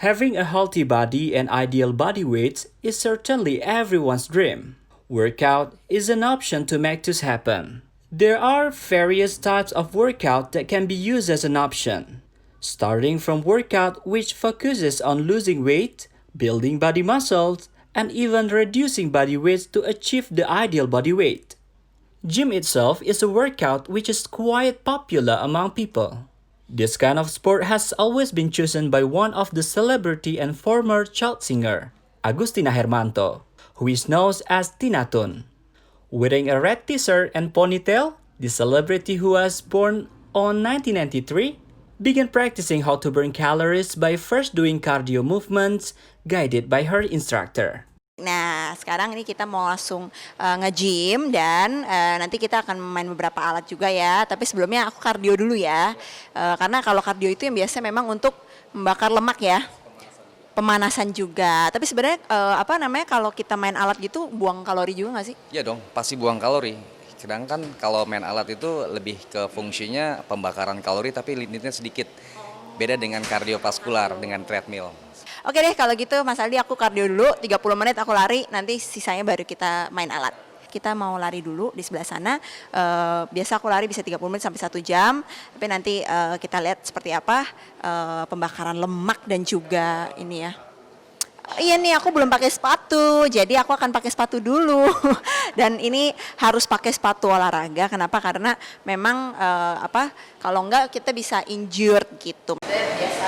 Having a healthy body and ideal body weight is certainly everyone's dream. Workout is an option to make this happen. There are various types of workout that can be used as an option, starting from workout which focuses on losing weight, building body muscles, and even reducing body weight to achieve the ideal body weight. Gym itself is a workout which is quite popular among people. This kind of sport has always been chosen by one of the celebrity and former child singer, Agustina Hermanto, who is known as Tina Tun. Wearing a red t-shirt and ponytail, the celebrity who was born on 1993 began practicing how to burn calories by first doing cardio movements guided by her instructor. Nah, sekarang ini kita mau langsung nge-gym dan nanti kita akan main beberapa alat juga ya. Tapi sebelumnya aku kardio dulu ya. Karena kalau kardio itu yang biasa memang untuk membakar lemak ya. Pemanasan juga. Tapi sebenarnya kalau kita main alat gitu buang kalori juga nggak sih? Iya dong, pasti buang kalori. Sedangkan kalau main alat itu lebih ke fungsinya pembakaran kalori tapi limitnya sedikit. Beda dengan kardiovaskular, dengan treadmill. Oke deh, kalau gitu Mas Aldi aku kardio dulu, 30 menit aku lari, nanti sisanya baru kita main alat. Kita mau lari dulu di sebelah sana, biasa aku lari bisa 30 menit sampai 1 jam, tapi nanti kita lihat seperti apa pembakaran lemak dan juga ini ya. Iya nih, aku belum pakai sepatu, jadi aku akan pakai sepatu dulu. Dan ini harus pakai sepatu olahraga, kenapa? Karena memang kalau enggak kita bisa injured gitu. Biasa.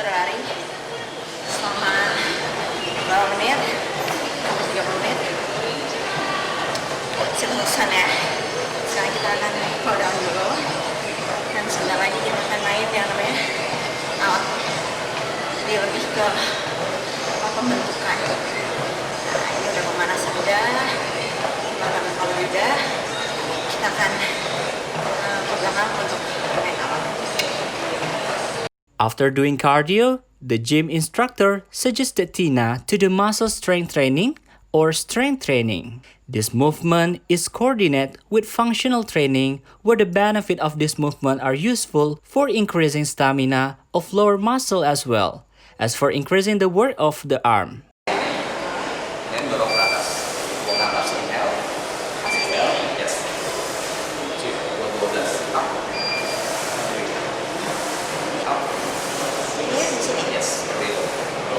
Lari selama berapa menit? 30 menit. Terusan ya. Sekarang kita akan cool down dulu. Dan sebentar lagi kita akan main yang namanya alat. Jadi lebih ke pembentukan. Nah, ini udah pemanasan udah, pembakaran kalori udah. Kita akan ke belakang untuk main alat. After doing cardio, the gym instructor suggested Tina to do muscle strength training or strength training. This movement is coordinated with functional training where the benefit of this movement are useful for increasing stamina of lower muscle as well as for increasing the work of the arm. Dan dorong ke atas. Buang atas, inhale. Exhale, yes. 12. Up. Up. Di sini. Yes, seperti itu. Go.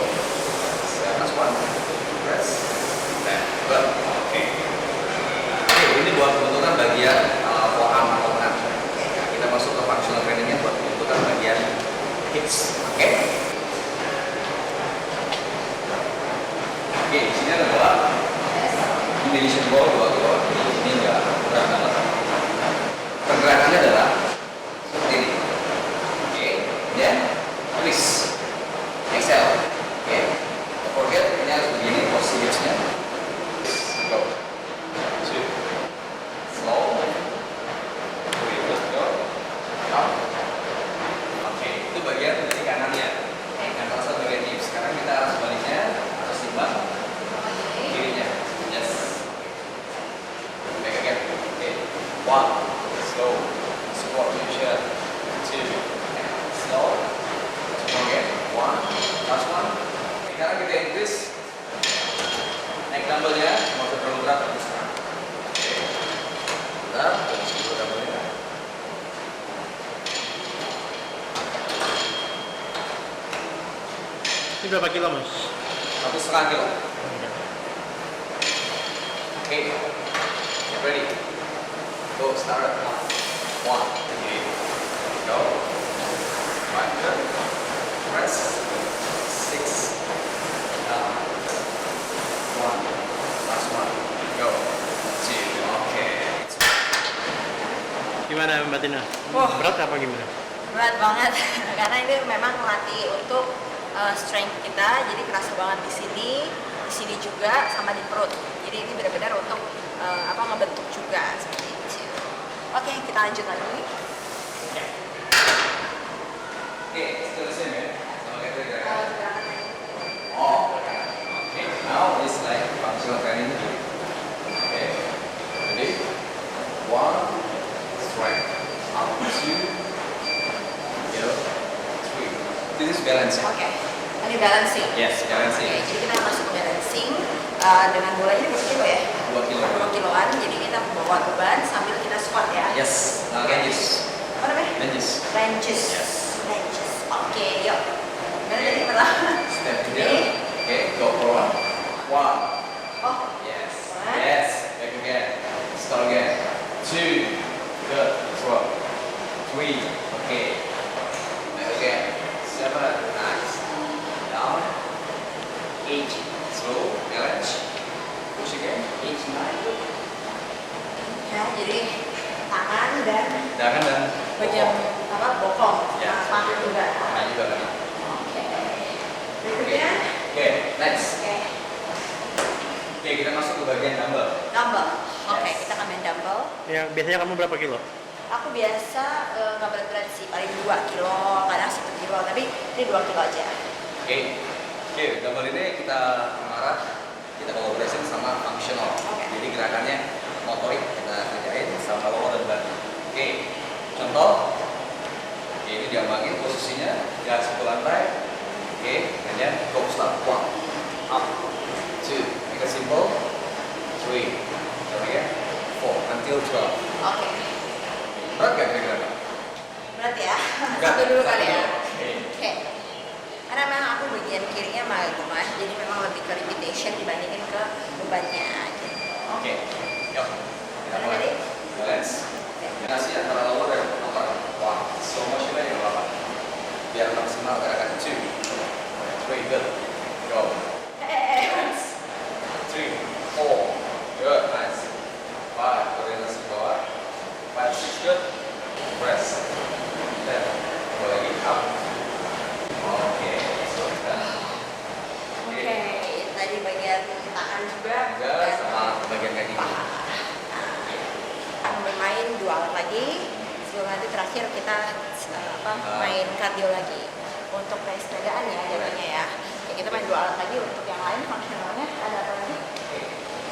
Last one. Press. Dan good. Oke. Ini buat pembentukan bagian forearm atau lengan. Nah, kita masuk ke functional trainingnya buat pembentukan bagian hips. Oke. Oke, di sini ada bola. Ini di sini bola, dua. Ini enggak berat banget. Pergerakannya adalah seperti ini. Oke, dan twist. Exhale. Oke. Don't forget ini harus begini posisi hipsnya. Go. 2. Slow. 3. Let's go. Up. Oke, itu bagian dari kanannya. Yang terasa bagian hips. Sekarang kita sebaliknya harus timbang kirinya. Yes. Back again. Okay. 1. Slow. Support position. 2. Slow. Okay. 1. Last one. Sekarang kita increase. Naik dumbbellnya. Mau terlalu berat atau sekarang. Oke. Bentar. Terus dulu dumbbellnya. Ini berapa kilo mas? 1,5 kilo. Okay. Get ready. Go. Start. 1. Okay. Go. 5. Good. Press. 6. Down. 1. Last one. Go. 2. Okay. Gimana Mbak Tina? Wah. Berat apa gimana? Berat banget karena ini memang melatih untuk strength kita, jadi kerasa banget di sini. di sini juga sama di perut. Jadi ini benar-benar untuk ngebentuk juga seperti itu. Oke, kita lanjut lagi. Oke, still the same ya. Sama kayak tadi gerakan. Oh, okay. Now it's like functional training. Okay, ready? 1, strike. Up, 2, go, 3. This is balancing. Oke, ini balancing. Yes, balancing. Oke, jadi kita masuk ke balancing dengan bola ini berapa kilo ya? 2 kilo. 2 kiloan. Jadi kita bawa beban sambil kita squat ya. Yes, lunges. Apa namanya? Lunges. Lunges. Yes. Lunges. Oke, yuk. Mana tadi perlahan? Step together. Okay, go for 1. 1. Oh, Yes. One. Yes. Back again. Start again. 2. Good. Throw. 3. Okay. Back again. 7. Nice. Down. 8. Slow. Balance. Push again. 8, 9. ya, jadi tangan dan Jangan dan bagian bokong, Ya. paha juga. Nah juga kan. Oke. Berikutnya, Oke, next. oke, Oke, kita masuk ke bagian dumbbell. dumbbell. Oke, Yes. kita akan main dumbbell. Yang biasanya kamu berapa kilo? Aku biasa nggak berat-berat sih, paling 2 kilo, kadang 1 kilo, tapi ini 2 kilo aja. Oke. Oke, dumbbell ini kita mengarah kita collaboration sama functional. Oke. Jadi gerakannya motorik kita kerjain sama lower dan body. Oke. Contoh. Oke, ini diambangin posisinya di atas satu lantai. Oke, kemudian go start. 1, up, 2, make it simple. 3, okay, 4 until 12. Oke, Berat gak kira-kira? berat ya. Berat. Satu dulu kali ya. Oke. Oke. Karena memang aku bagian kirinya mageman, jadi memang lebih ke repetition dibandingin ke bebannya. Gitu. Oke. Yuk. Kita Mana mulai. tadi? Balance. Kombinasi antara lower dan upper. 1. Slow motion aja nggak apa-apa. Biar maksimal gerakan. 2. 3. Good. Go. 3. 4. Good. Nice. 5. Koordinasi bawah. 5, 6. Good. Press. 10. Coba lagi. Up. Oke. Sudah. Oke, tadi bagian tangan juga Juga dan sama bagian kaki. paha. Nah, bermain 2 alat lagi. Sebelum nanti terakhir kita main cardio lagi untuk keistirahatan ya jadinya ya. Oke, kita main 2 alat lagi untuk yang lain fungsionalnya ada apa lagi?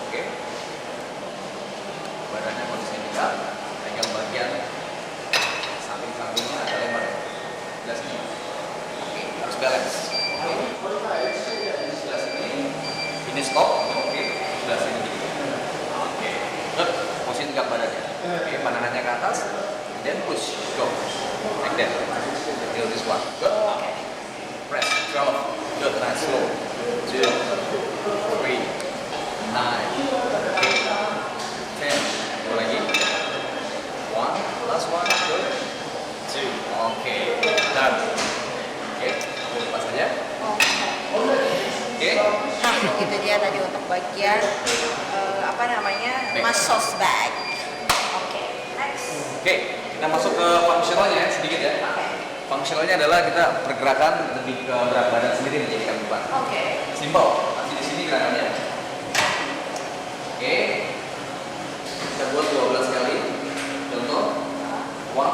Oke. Badannya kondisi tegak, pegang bagian samping-sampingnya ada lebar. Sebelah sini. Oke, harus balance. Sebelah sini. Ini stop. Oke, sebelah sini. Oke. Good. Posisi tegak badannya. Oke, pandangannya ke atas. Then push. Go. Like that. Until this one. Good. Oke. Press. 12. Good. Nice. Slow. 2, 3, 9, 10. Go lagi. 1. Last one. Good. 2. Oke. Done. Oke. Lepas saja. Oke. Nah, itu dia tadi untuk bagian Back. muscles bag. Oke, next. Oke. Kita masuk ke fungsionalnya ya, sedikit ya. Oke. Fungsionalnya adalah kita pergerakan lebih ke berat badan sendiri menjadikan beban. Oke. Simple. Masih di sini gerakannya. Oke. Kita buat 12 kali. Contoh. 1.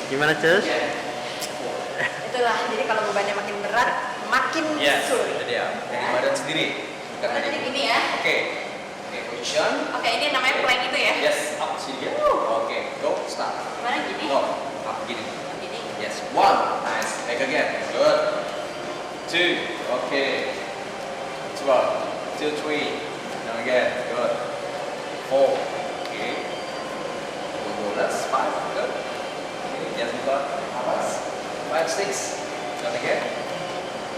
Gimana, Cus? Itulah. Jadi kalau bebannya makin berat, makin Yes. sulit. Jadi ya, dari badan sendiri. Bukan Karena dari tadi gini ya. Oke. Oke, position. Oke, ini namanya plank itu ya. Yes, up sini ya. Oke, go, start. Gimana gini? Go, up gini. Gini. Yes, 1. Nice. Back again. Good. 2. Okay. 2, 3. Down again. Good. 4. Okay. 12. 5. Good. Okay. Just buka atas. 5, 6. Down again.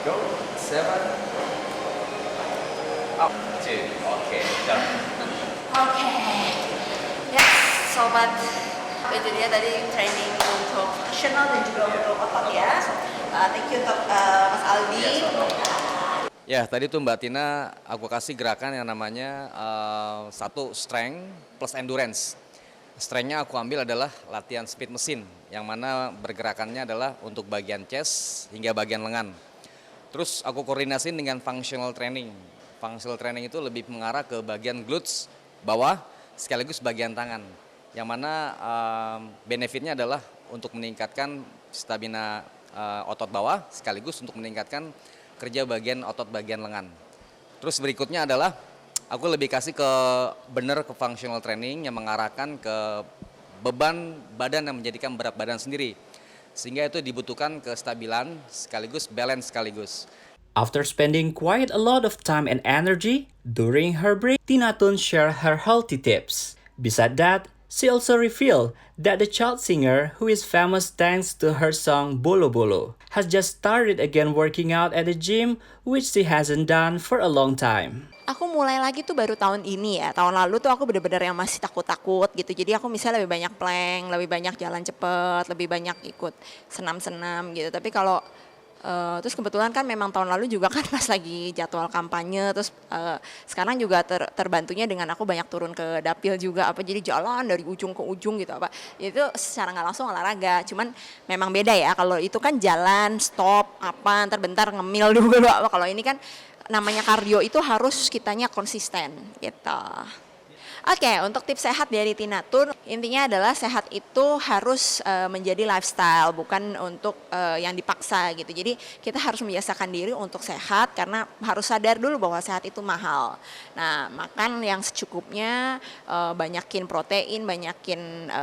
Go. 7. Up. 2. Okay. Done. Oke. Yes, sobat. Itu dia tadi training untuk fungsional dan juga untuk otot ya. Thank you untuk Mas Aldi. Yes, ya, tadi tuh Mbak Tina aku kasih gerakan yang namanya 1 strength plus endurance. strength-nya aku ambil adalah latihan speed mesin, yang mana bergerakannya adalah untuk bagian chest hingga bagian lengan. Terus aku koordinasiin dengan functional training. Functional training itu lebih mengarah ke bagian glutes bawah sekaligus bagian tangan. Yang mana benefitnya adalah untuk meningkatkan stamina otot bawah sekaligus untuk meningkatkan kerja bagian otot bagian lengan. Terus berikutnya adalah aku lebih kasih ke functional training yang mengarahkan ke beban badan yang menjadikan berat badan sendiri. Sehingga itu dibutuhkan kestabilan sekaligus balance sekaligus. After spending quite a lot of time and energy during her break, Tina Toon shared her healthy tips. Besides that, she also revealed that the child singer, who is famous thanks to her song Bolo Bolo, has just started again working out at the gym, which she hasn't done for a long time. Aku mulai lagi tuh baru tahun ini ya. Tahun lalu tuh aku bener-bener yang masih takut-takut gitu. Jadi aku misalnya lebih banyak plank, lebih banyak jalan cepet, lebih banyak ikut senam-senam gitu. Tapi kalau terus kebetulan kan memang tahun lalu juga kan pas lagi jadwal kampanye, terus sekarang juga terbantunya dengan aku banyak turun ke dapil juga apa, jadi jalan dari ujung ke ujung gitu apa, itu secara nggak langsung olahraga. Cuman memang beda ya, kalau itu kan jalan stop apa ntar bentar ngemil dulu apa, kalau ini kan namanya kardio itu harus kitanya konsisten gitu. Oke, untuk tips sehat dari Tina Toon, intinya adalah sehat itu harus menjadi lifestyle, bukan untuk yang dipaksa gitu. Jadi kita harus membiasakan diri untuk sehat karena harus sadar dulu bahwa sehat itu mahal. Nah, makan yang secukupnya, banyakin protein, banyakin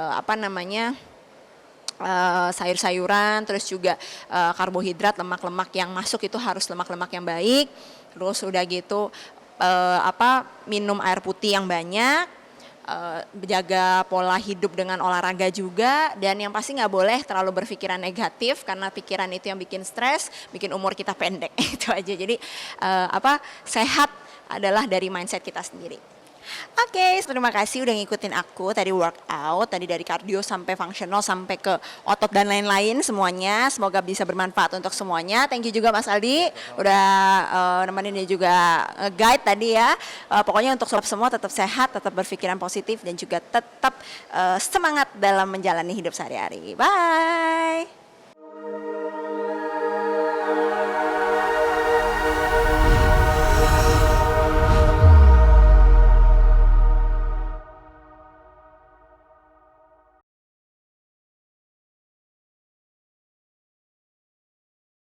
sayur-sayuran, terus juga karbohidrat, lemak-lemak yang masuk itu harus lemak-lemak yang baik. Terus udah gitu minum air putih yang banyak, jaga pola hidup dengan olahraga juga, dan yang pasti nggak boleh terlalu berpikiran negatif karena pikiran itu yang bikin stres, bikin umur kita pendek. Itu aja. Jadi sehat adalah dari mindset kita sendiri. Oke, terima kasih udah ngikutin aku tadi workout, tadi dari cardio sampai functional sampai ke otot dan lain-lain semuanya. Semoga bisa bermanfaat untuk semuanya. Thank you juga Mas Aldi udah nemenin dia juga guide tadi ya. Pokoknya untuk sobat semua tetap sehat, tetap berpikiran positif dan juga tetap semangat dalam menjalani hidup sehari-hari. Bye.